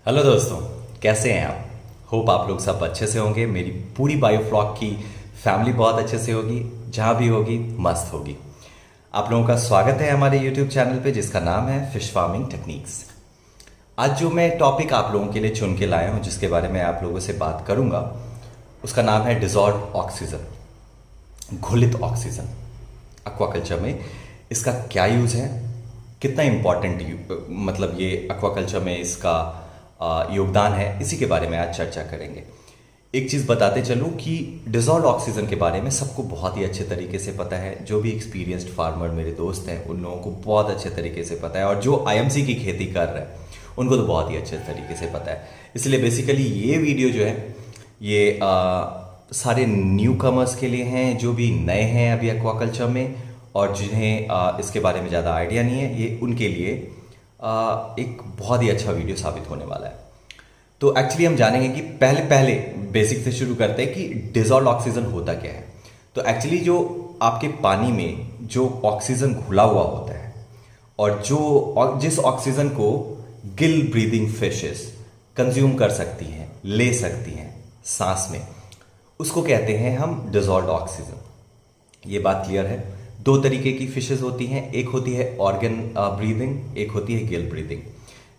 Hello दोस्तों, कैसे हैं आप? होप आप लोग सब अच्छे से होंगे। मेरी पूरी बायोफ्लॉक की फैमिली बहुत अच्छे से होगी, जहाँ भी होगी मस्त होगी। आप लोगों का स्वागत है हमारे यूट्यूब चैनल पे जिसका नाम है फिश फार्मिंग टेक्निक्स। आज जो मैं टॉपिक आप लोगों के लिए चुन के लाया हूँ, जिसके बारे में आप लोगों से बात करूँगा, उसका नाम है डिजॉल्व ऑक्सीजन, घुलित ऑक्सीजन। एक्वाकल्चर में इसका क्या यूज़ है, कितना इम्पॉर्टेंट मतलब ये एक्वाकल्चर में इसका योगदान है, इसी के बारे में आज चर्चा करेंगे। एक चीज़ बताते चलूं कि डिजॉल्व ऑक्सीजन के बारे में सबको बहुत ही अच्छे तरीके से पता है। जो भी एक्सपीरियंस्ड फार्मर मेरे दोस्त हैं उन लोगों को बहुत अच्छे तरीके से पता है, और जो आईएमसी की खेती कर रहे हैं उनको तो बहुत ही अच्छे तरीके से पता है। इसलिए बेसिकली ये वीडियो जो है ये सारे न्यू कमर्स के लिए हैं, जो भी नए हैं अभी एक्वाकल्चर में और जिन्हें इसके बारे में ज़्यादा आइडिया नहीं है, ये उनके लिए एक बहुत ही अच्छा वीडियो साबित होने वाला है। तो एक्चुअली हम जानेंगे कि पहले पहले बेसिक से शुरू करते हैं कि डिजॉल्व ऑक्सीजन होता क्या है। तो एक्चुअली जो आपके पानी में जो ऑक्सीजन घुला हुआ होता है और जिस ऑक्सीजन को गिल ब्रीदिंग फिशेस कंज्यूम कर सकती हैं, ले सकती हैं सांस में, उसको कहते हैं हम डिजॉल्व ऑक्सीजन। ये बात क्लियर है। दो तरीके की फिशेस होती हैं, एक होती है ऑर्गन ब्रीदिंग, एक होती है गिल ब्रीदिंग,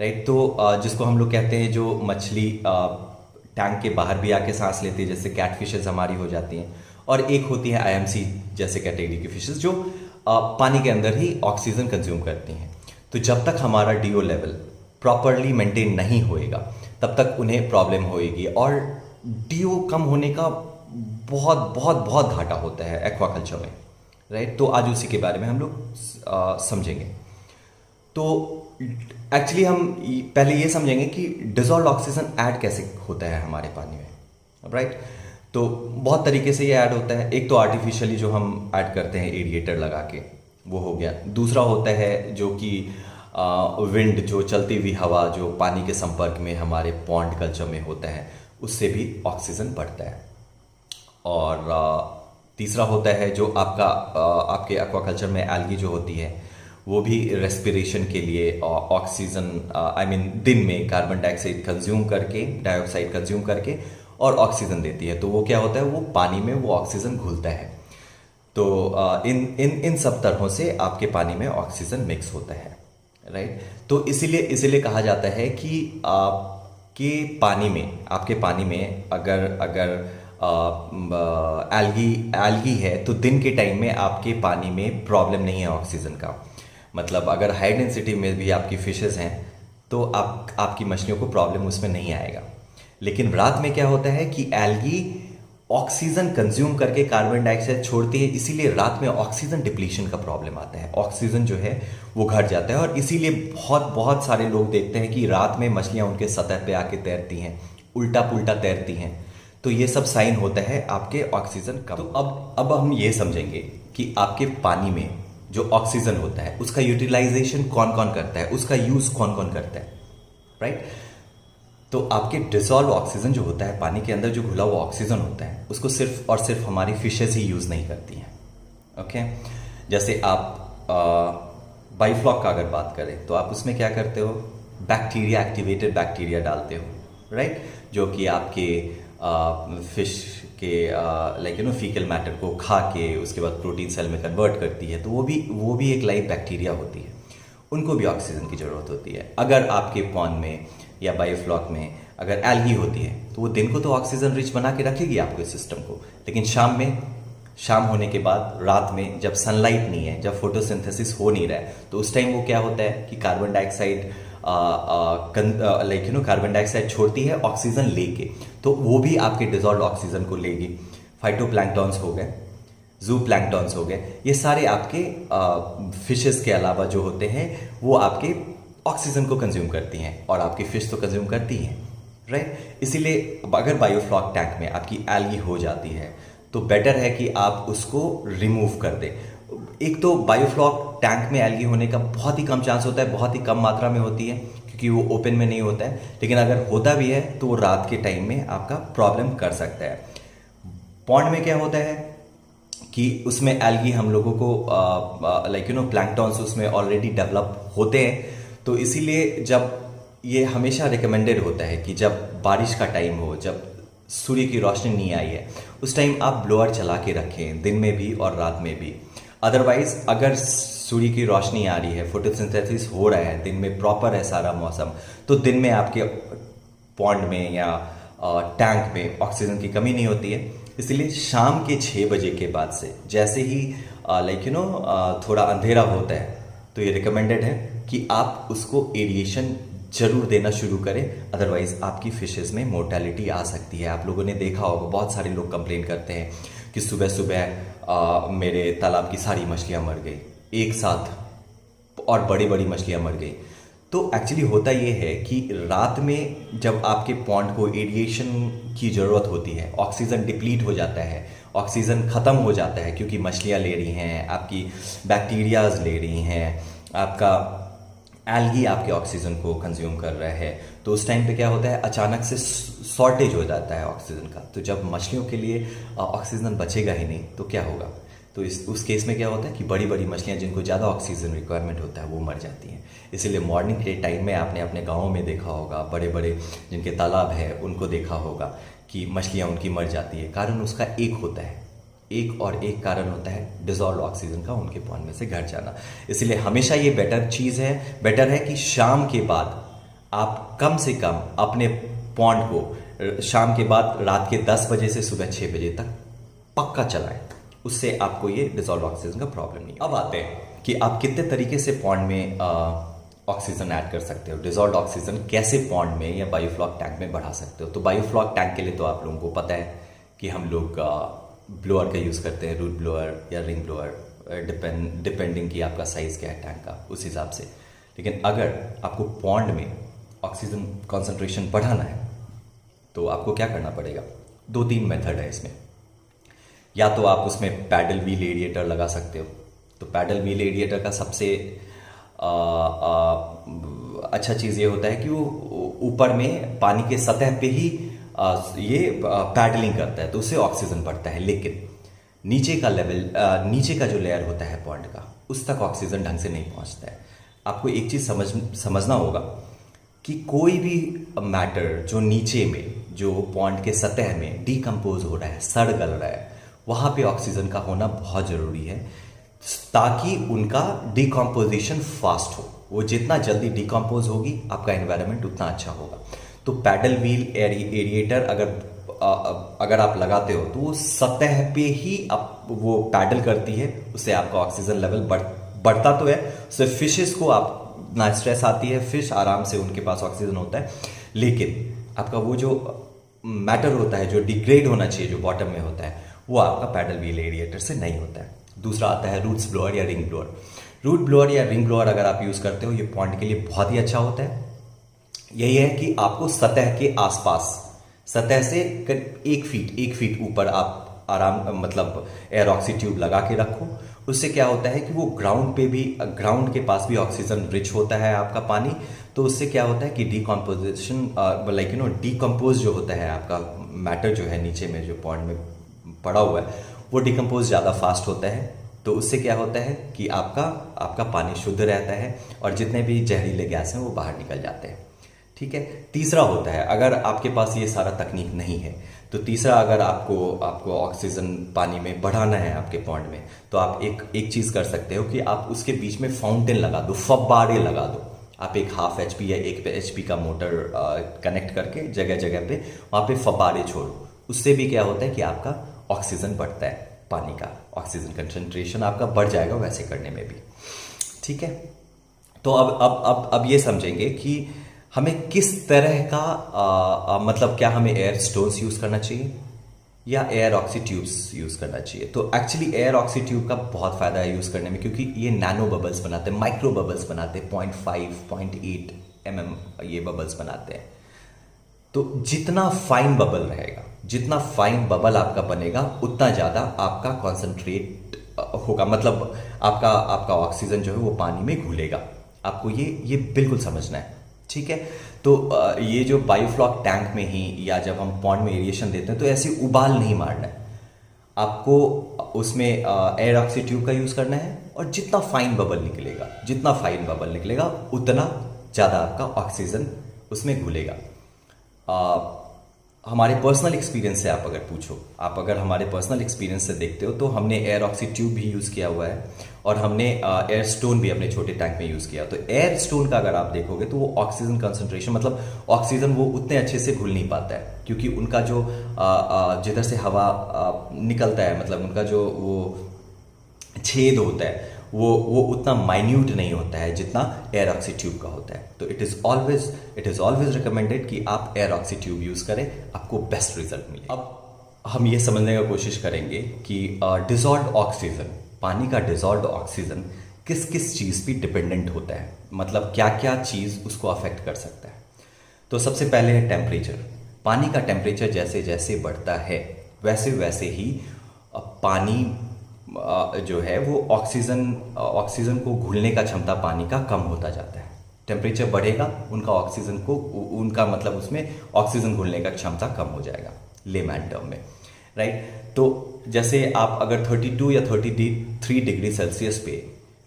राइट। तो जिसको हम लोग कहते हैं जो मछली टैंक के बाहर भी आके सांस लेती है, जैसे कैट फिशेस हमारी हो जाती हैं, और एक होती है आईएमसी जैसे कैटेगरी की फिशेस जो पानी के अंदर ही ऑक्सीजन कंज्यूम करती हैं। तो जब तक हमारा डीओ लेवल प्रॉपरली मेंटेन नहीं होएगा तब तक उन्हें प्रॉब्लम होएगी, और डीओ कम होने का बहुत बहुत बहुत घाटा होता है एक्वाकल्चर में, राइट। तो आज उसी के बारे में हम लोग समझेंगे। तो एक्चुअली हम पहले ये समझेंगे कि डिजॉल्व ऑक्सीजन ऐड कैसे होता है हमारे पानी में, राइट। तो बहुत तरीके से ये ऐड होता है। एक तो आर्टिफिशियली जो हम ऐड करते हैं एरिएटर लगा के, वो हो गया। दूसरा होता है जो कि विंड, जो चलती हुई हवा जो पानी के संपर्क में हमारे पॉन्ड कल्चर में होता है, उससे भी ऑक्सीजन बढ़ता है। और तीसरा होता है जो आपके एक्वाकल्चर में एल्गी जो होती है, वो भी रेस्पिरेशन के लिए ऑक्सीजन दिन में कार्बन डाइऑक्साइड कंज्यूम करके और ऑक्सीजन देती है। तो वो क्या होता है, वो पानी में वो ऑक्सीजन घुलता है। तो इन सब तरहों से आपके पानी में ऑक्सीजन मिक्स होता है, राइट। तो इसीलिए कहा जाता है कि आपके पानी में अगर एल्गी है तो दिन के टाइम में आपके पानी में प्रॉब्लम नहीं है ऑक्सीजन का। मतलब अगर हाई डेंसिटी में भी आपकी फिशेस हैं तो आपकी मछलियों को प्रॉब्लम उसमें नहीं आएगा। लेकिन रात में क्या होता है कि एल्गी ऑक्सीजन कंज्यूम करके कार्बन डाइऑक्साइड छोड़ती है, इसीलिए रात में ऑक्सीजन डिप्लीशन का प्रॉब्लम आता है। ऑक्सीजन जो है वो घट जाता है, और इसीलिए बहुत बहुत सारे लोग देखते हैं कि रात में मछलियां उनके सतह पे आके तैरती हैं, उल्टा पुल्टा तैरती हैं। तो ये सब साइन होता है आपके ऑक्सीजन का। तो अब हम ये समझेंगे कि आपके पानी में जो ऑक्सीजन होता है उसका यूटिलाइजेशन कौन कौन करता है, उसका यूज कौन कौन करता है, राइट। तो आपके डिसॉल्व ऑक्सीजन जो होता है, पानी के अंदर जो घुला हुआ ऑक्सीजन होता है, उसको सिर्फ और सिर्फ हमारी फिशेस ही यूज नहीं करती हैं, ओके। जैसे आप बायोफ्लॉक का अगर बात करें तो आप उसमें क्या करते हो, बैक्टीरिया, एक्टिवेटेड बैक्टीरिया डालते हो, राइट, जो कि आपके फिश के फीकल मैटर को खा के उसके बाद प्रोटीन सेल में कन्वर्ट करती है। तो वो भी एक लाइव बैक्टीरिया होती है, उनको भी ऑक्सीजन की ज़रूरत होती है। अगर आपके पॉन्ड में या बायोफ्लॉक में अगर एल्गी होती है तो वो दिन को तो ऑक्सीजन रिच बना के रखेगी आपके सिस्टम को, लेकिन शाम होने के बाद, रात में जब सनलाइट नहीं है, जब फोटोसिंथेसिस हो नहीं रहा है, तो उस टाइम वो क्या होता है कि कार्बन डाइऑक्साइड कार्बन डाइऑक्साइड छोड़ती है ऑक्सीजन लेके। तो वो भी आपके डिजॉल्व ऑक्सीजन को लेगी। फाइटोप्लैंक्टॉन्स हो गए, जू प्लैंक्टॉन्स हो गए, ये सारे आपके फिशेस के अलावा जो होते हैं वो आपके ऑक्सीजन को कंज्यूम करती हैं, और आपकी फिश तो कंज्यूम करती हैं, राइट। इसीलिए अगर बायोफ्लॉक टैंक में आपकी एल्गी हो जाती है तो बेटर है कि आप उसको रिमूव कर दें। एक तो बायोफ्लॉक टैंक में एल्गी होने का बहुत ही कम चांस होता है, बहुत ही कम मात्रा में होती है क्योंकि वो ओपन में नहीं होता है। लेकिन अगर होता भी है तो वो रात के टाइम में आपका प्रॉब्लम कर सकता है। पॉन्ड में क्या होता है कि उसमें एल्गी हम लोगों को प्लैंक्टॉन्स उसमें ऑलरेडी डेवलप होते हैं, तो इसीलिए जब ये हमेशा रिकमेंडेड होता है कि जब बारिश का टाइम हो, जब सूर्य की रोशनी नहीं आई है, उस टाइम आप ब्लोअर चला के रखें, दिन में भी और रात में भी। अदरवाइज अगर सूर्य की रोशनी आ रही है, फोटोसिंथेसिस हो रहा है, दिन में प्रॉपर है सारा मौसम, तो दिन में आपके पॉन्ड में या टैंक में ऑक्सीजन की कमी नहीं होती है। इसलिए शाम के 6 बजे के बाद से जैसे ही थोड़ा अंधेरा होता है, तो ये रिकमेंडेड है कि आप उसको एरिएशन जरूर देना शुरू करें। अदरवाइज आपकी फिशेस में मोर्टेलिटी आ सकती है। आप लोगों ने देखा होगा, बहुत सारे लोग कंप्लेन करते हैं कि सुबह सुबह मेरे तालाब की सारी मछलियां मर गई एक साथ, और बड़ी बड़ी मछलियां मर गई। तो एक्चुअली होता ये है कि रात में जब आपके पॉन्ड को एरिएशन की ज़रूरत होती है, ऑक्सीजन डिप्लीट हो जाता है, ऑक्सीजन ख़त्म हो जाता है, क्योंकि मछलियाँ ले रही हैं, आपकी बैक्टीरियाज ले रही हैं, आपका एल्गी आपके ऑक्सीजन को कंज्यूम कर रहा है, तो उस टाइम पे क्या होता है, अचानक से शॉर्टेज हो जाता है ऑक्सीजन का। तो जब मछलियों के लिए ऑक्सीजन बचेगा ही नहीं तो क्या होगा। तो उस केस में क्या होता है कि बड़ी बड़ी मछलियाँ जिनको ज़्यादा ऑक्सीजन रिक्वायरमेंट होता है वो मर जाती हैं। इसीलिए मॉर्निंग के टाइम में आपने अपने गाँव में देखा होगा, बड़े बड़े जिनके तालाब है उनको देखा होगा कि मछलियाँ उनकी मर जाती है। कारण उसका एक होता है, एक और एक कारण होता है डिजॉल्व ऑक्सीजन का उनके पॉन्ड में से घट जाना। इसलिए हमेशा ये बेटर है कि शाम के बाद आप कम से कम अपने पॉन्ड को शाम के बाद रात के 10 बजे से सुबह 6 बजे तक पक्का चलाएं। उससे आपको ये डिजॉल्व ऑक्सीजन का प्रॉब्लम नहीं। अब आते हैं कि आप कितने तरीके से पॉन्ड में ऑक्सीजन ऐड कर सकते हो, डिजॉल्व ऑक्सीजन कैसे पॉन्ड में या बायोफ्लॉक टैंक में बढ़ा सकते हो। तो बायोफ्लॉक टैंक के लिए तो आप लोगों को पता है कि हम लोग ब्लोअर का यूज़ करते हैं, रूट ब्लोअर या रिंग ब्लोअर, डिपेंडिंग कि आपका साइज़ क्या है टैंक का, उस हिसाब से। लेकिन अगर आपको पॉन्ड में ऑक्सीजन कॉन्सेंट्रेशन बढ़ाना है तो आपको क्या करना पड़ेगा। 2-3 मेथड है इसमें। या तो आप उसमें पैडल व्हील एरिएटर लगा सकते हो। तो पैडल व्हील एरिएटर का सबसे अच्छा चीज़ ये होता है कि वो ऊपर में पानी के सतह पे ही ये पैडलिंग करता है, तो उससे ऑक्सीजन बढ़ता है। लेकिन नीचे का लेवल, नीचे का जो लेयर होता है पॉन्ड का, उस तक ऑक्सीजन ढंग से नहीं पहुंचता है। आपको एक चीज़ समझना होगा कि कोई भी मैटर जो नीचे में, जो पॉन्ड के सतह में डिकम्पोज हो रहा है, सड़ गल रहा है, वहाँ पे ऑक्सीजन का होना बहुत ज़रूरी है, ताकि उनका डिकम्पोजिशन फास्ट हो। वो जितना जल्दी डिकम्पोज होगी, आपका एनवायरनमेंट उतना अच्छा होगा। तो पैडल व्हील एरिएटर अगर आप लगाते हो तो वो सतह पे ही वो पैडल करती है, उससे आपका ऑक्सीजन लेवल बढ़ता तो है, उससे फिशेस को आप ना स्ट्रेस आती है, फिश आराम से उनके पास ऑक्सीजन होता है। लेकिन आपका वो जो मैटर होता है जो डिग्रेड होना चाहिए, जो बॉटम में होता है, वो आपका पैडल व्हील एरिएटर से नहीं होता है। दूसरा आता है रूट्स ब्लोअर या रिंग ब्लोअर। रूट ब्लोअर या रिंग ब्लोअर अगर आप यूज़ करते हो, ये पॉन्ड के लिए बहुत ही अच्छा होता है। यही है कि आपको सतह के आसपास, सतह से 1 फीट ऊपर आप मतलब एयर ऑक्सी ट्यूब लगा के रखो। उससे क्या होता है कि वो ग्राउंड के पास भी ऑक्सीजन रिच होता है आपका पानी। तो उससे क्या होता है कि डिकम्पोजिशन डिकम्पोज जो होता है आपका मैटर जो है नीचे में जो पॉन्ड में पड़ा हुआ है, वो डिकम्पोज ज़्यादा फास्ट होता है। तो उससे क्या होता है कि आपका पानी शुद्ध रहता है और जितने भी जहरीले गैस हैं वो बाहर निकल जाते हैं। ठीक है। तीसरा होता है, अगर आपके पास ये सारा तकनीक नहीं है, तो तीसरा, अगर आपको ऑक्सीजन पानी में बढ़ाना है आपके पॉन्ड में, तो आप एक चीज़ कर सकते हो कि आप उसके बीच में फाउंटेन लगा दो, फव्वारे लगा दो। आप एक 1/2 HP या 1 HP का मोटर कनेक्ट करके जगह जगह पे वहाँ पे फव्वारे छोड़ो। उससे भी क्या होता है कि आपका ऑक्सीजन बढ़ता है, पानी का ऑक्सीजन कंसंट्रेशन आपका बढ़ जाएगा वैसे करने में भी। ठीक है। तो अब ये समझेंगे कि हमें किस तरह का मतलब क्या हमें एयर स्टोन्स यूज़ करना चाहिए या एयर ऑक्सी ट्यूब्स यूज़ करना चाहिए। तो एक्चुअली एयर ऑक्सी ट्यूब का बहुत फ़ायदा है यूज़ करने में, क्योंकि ये नैनो बबल्स बनाते हैं, माइक्रो बबल्स बनाते हैं, 0.5 0.8 mm ये बबल्स बनाते हैं। तो जितना फाइन बबल रहेगा, जितना फाइन बबल आपका बनेगा, उतना ज़्यादा आपका कॉन्सेंट्रेट होगा, मतलब आपका ऑक्सीजन जो है वो पानी में घुलेगा। आपको ये बिल्कुल समझना है। ठीक है। तो ये जो बायोफ्लॉक टैंक में ही या जब हम पॉन्ड में एरिएशन देते हैं तो ऐसे उबाल नहीं मारना है आपको, उसमें एयर ऑक्सी ट्यूब का यूज़ करना है। और जितना फाइन बबल निकलेगा उतना ज़्यादा आपका ऑक्सीजन उसमें घुलेगा। हमारे पर्सनल एक्सपीरियंस से आप अगर पूछो, आप अगर हमारे पर्सनल एक्सपीरियंस से देखते हो तो हमने एयर ऑक्सी ट्यूब भी यूज़ किया हुआ है और हमने एयर स्टोन भी अपने छोटे टैंक में यूज़ किया। तो एयर स्टोन का अगर आप देखोगे तो वो ऑक्सीजन कंसंट्रेशन, मतलब ऑक्सीजन वो उतने अच्छे से घुल नहीं पाता है, क्योंकि उनका जो जिधर से हवा निकलता है, मतलब उनका जो वो छेद होता है वो उतना माइन्यूट नहीं होता है जितना एयर ऑक्सी ट्यूब का होता है। तो इट इज़ ऑलवेज रिकमेंडेड कि आप एयर ऑक्सी ट्यूब यूज़ करें, आपको बेस्ट रिजल्ट मिले। अब हम ये समझने का कोशिश करेंगे कि डिसॉल्व्ड ऑक्सीजन, पानी का डिसॉल्व्ड ऑक्सीजन किस किस चीज़ पे डिपेंडेंट होता है, मतलब क्या क्या चीज़ उसको अफेक्ट कर सकता है। तो सबसे पहले है टेम्परेचर। पानी का टेम्परेचर जैसे जैसे बढ़ता है वैसे वैसे ही पानी जो है वो ऑक्सीजन को घुलने का क्षमता पानी का कम होता जाता है। टेम्परेचर बढ़ेगा, उनका मतलब उसमें ऑक्सीजन घुलने का क्षमता कम हो जाएगा, लेमैन टर्म में, राइट। तो जैसे आप अगर 32 या 33 डिग्री सेल्सियस पे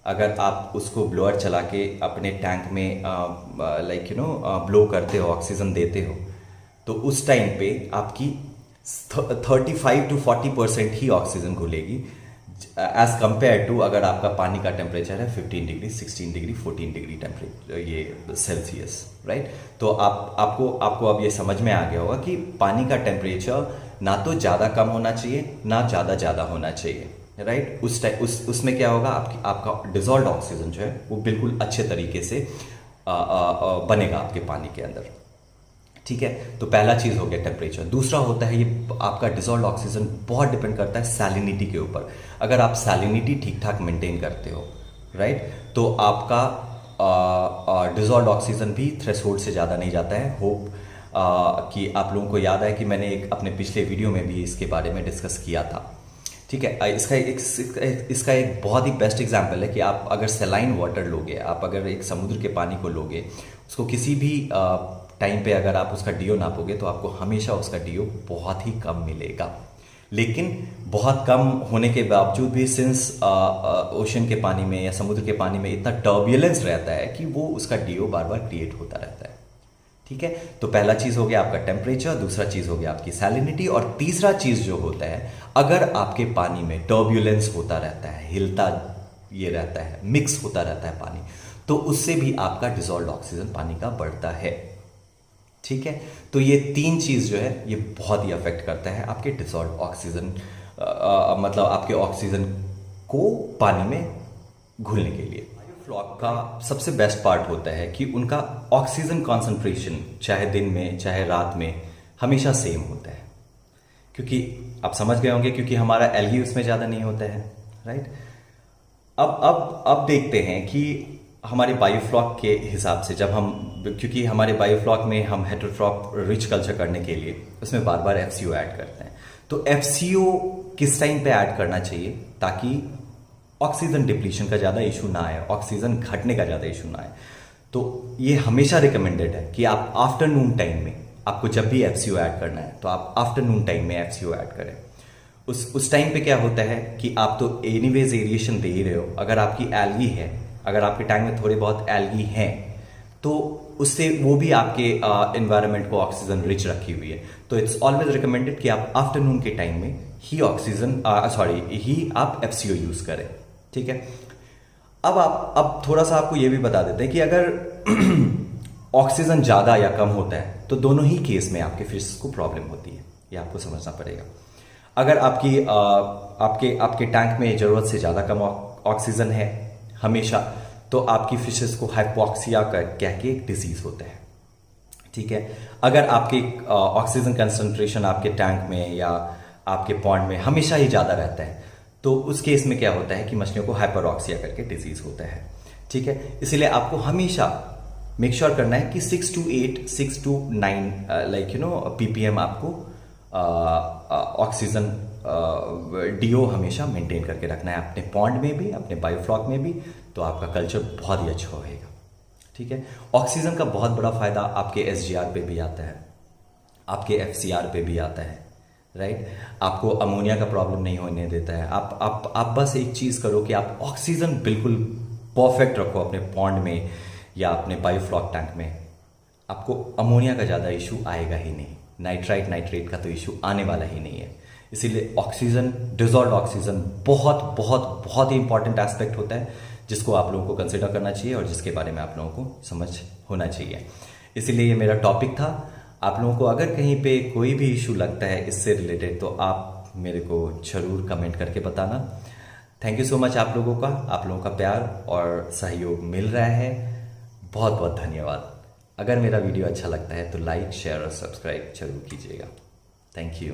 अगर आप उसको ब्लोअर चला के अपने टैंक में ब्लो करते हो, ऑक्सीजन देते हो, तो उस टाइम पे आपकी 35 to 40% ही ऑक्सीजन घुलेगी, एज कंपेयर टू अगर आपका पानी का टेम्परेचर है 15 डिग्री, 16 डिग्री, 14 डिग्री टेम्परेचर ये सेल्सियस, राइट। तो आपको अब ये समझ में आ गया होगा कि पानी का टेम्परेचर ना तो ज़्यादा कम होना चाहिए ना ज़्यादा होना चाहिए, राइट। उसमें क्या होगा, आपका डिसॉल्व्ड ऑक्सीजन जो है वो बिल्कुल अच्छे तरीके से बनेगा आपके पानी के अंदर, ठीक है। तो पहला चीज़ हो गया टेम्परेचर। दूसरा होता है ये आपका डिसॉल्व्ड ऑक्सीजन बहुत डिपेंड करता है सैलिनिटी के ऊपर। अगर आप सैलिनिटी ठीक ठाक मेंटेन करते हो, राइट, तो आपका डिसॉल्व्ड ऑक्सीजन भी थ्रेशोल्ड से ज़्यादा नहीं जाता है। होप कि आप लोगों को याद है कि मैंने एक अपने पिछले वीडियो में भी इसके बारे में डिस्कस किया था, ठीक है। इसका एक बहुत ही बेस्ट एग्जाम्पल है कि आप अगर सलाइन वाटर लोगे, आप अगर एक समुद्र के पानी को लोगे, उसको किसी भी टाइम पे अगर आप उसका डीओ नापोगे तो आपको हमेशा उसका डीओ बहुत ही कम मिलेगा। लेकिन बहुत कम होने के बावजूद भी सिंस ओशन के पानी में या समुद्र के पानी में इतना टर्बुलेंस रहता है कि वो उसका डीओ बार बार क्रिएट होता रहता है, ठीक है। तो पहला चीज़ हो गया आपका टेम्परेचर, दूसरा चीज़ हो गया आपकी सैलिनिटी, और तीसरा चीज़ जो होता है, अगर आपके पानी में टर्बुलेंस होता रहता है, हिलता ये रहता है, मिक्स होता रहता है पानी, तो उससे भी आपका डिसॉल्व्ड ऑक्सीजन पानी का बढ़ता है, ठीक है। तो ये तीन चीज़ जो है ये बहुत ही अफेक्ट करता है आपके डिसॉल्व्ड ऑक्सीजन, मतलब आपके ऑक्सीजन को पानी में घुलने के लिए। बायोफ्लॉक का सबसे बेस्ट पार्ट होता है कि उनका ऑक्सीजन कॉन्सेंट्रेशन चाहे दिन में चाहे रात में हमेशा सेम होता है, क्योंकि आप समझ गए होंगे क्योंकि हमारा एल्गी उसमें ज़्यादा नहीं होता है, राइट। अब देखते हैं कि हमारे बायोफ्लॉक के हिसाब से जब हम, क्योंकि हमारे बायोफ्लॉक में हम हेटेरोट्रॉप रिच कल्चर करने के लिए उसमें बार बार एफसीओ ऐड करते हैं। तो एफसीओ किस टाइम पे ऐड करना चाहिए ताकि ऑक्सीजन डिप्लीशन का ज़्यादा इशू ना आए, ऑक्सीजन घटने का ज़्यादा इशू ना आए। तो ये हमेशा रिकमेंडेड है कि आप आफ्टरनून टाइम में, आपको जब भी एफसीओ ऐड करना है तो आप आफ्टरनून टाइम में एफसीओ ऐड करें। उस टाइम पे क्या होता है कि आप तो एनीवेज एरिएशन दे ही रहे हो, अगर आपकी एल्गी है, अगर आपके टैंक में थोड़े बहुत एल्गी हैं तो उससे वो भी आपके एनवायरनमेंट को ऑक्सीजन रिच रखी हुई है। तो इट्स ऑलवेज रिकमेंडेड कि आप आफ्टरनून के टाइम में ही आप एफसीओ यूज करें, ठीक है। अब थोड़ा सा आपको ये भी बता देते हैं कि अगर ऑक्सीजन ज्यादा या कम होता है तो दोनों ही केस में आपके फिश को प्रॉब्लम होती है, ये आपको समझना पड़ेगा। अगर आपके टैंक में जरूरत से ज्यादा कम ऑक्सीजन है हमेशा, तो आपकी फिशेस को हाइपोक्सिया कह के एक डिजीज होता है, ठीक है। अगर आपके ऑक्सीजन कंसंट्रेशन आपके टैंक में या आपके पॉन्ड में हमेशा ही ज़्यादा रहता है तो उस केस में क्या होता है कि मछलियों को हाइपरऑक्सिया करके डिजीज होता है, ठीक है। इसीलिए आपको हमेशा मेक श्योर करना है कि 6 to 8, 6 to 9 ppm आपको ऑक्सीजन डीओ हमेशा मेंटेन करके रखना है अपने पॉन्ड में भी, अपने बायोफ्लॉक में भी, तो आपका कल्चर बहुत ही अच्छा होएगा, ठीक है। ऑक्सीजन का बहुत बड़ा फायदा आपके एसजीआर पे भी आता है, आपके एफसीआर पे भी आता है, राइट। आपको अमोनिया का प्रॉब्लम नहीं होने देता है। आप बस एक चीज करो कि आप ऑक्सीजन बिल्कुल परफेक्ट रखो अपने पॉन्ड में या अपने बायोफ्लॉक टैंक में, आपको अमोनिया का ज़्यादा इशू आएगा ही नहीं, नाइट्राइट नाइट्रेट का तो इशू आने वाला ही नहीं है। इसीलिए ऑक्सीजन, डिजॉल्व ऑक्सीजन बहुत बहुत बहुत ही इंपॉर्टेंट एस्पेक्ट होता है, जिसको आप लोगों को कंसिडर करना चाहिए और जिसके बारे में आप लोगों को समझ होना चाहिए। इसीलिए ये मेरा टॉपिक था। आप लोगों को अगर कहीं पे कोई भी इशू लगता है इससे रिलेटेड, तो आप मेरे को जरूर कमेंट करके बताना। थैंक यू सो मच आप लोगों का, आप लोगों का प्यार और सहयोग मिल रहा है। बहुत बहुत धन्यवाद। अगर मेरा वीडियो अच्छा लगता है तो लाइक, शेयर और सब्सक्राइब जरूर कीजिएगा। Thank you.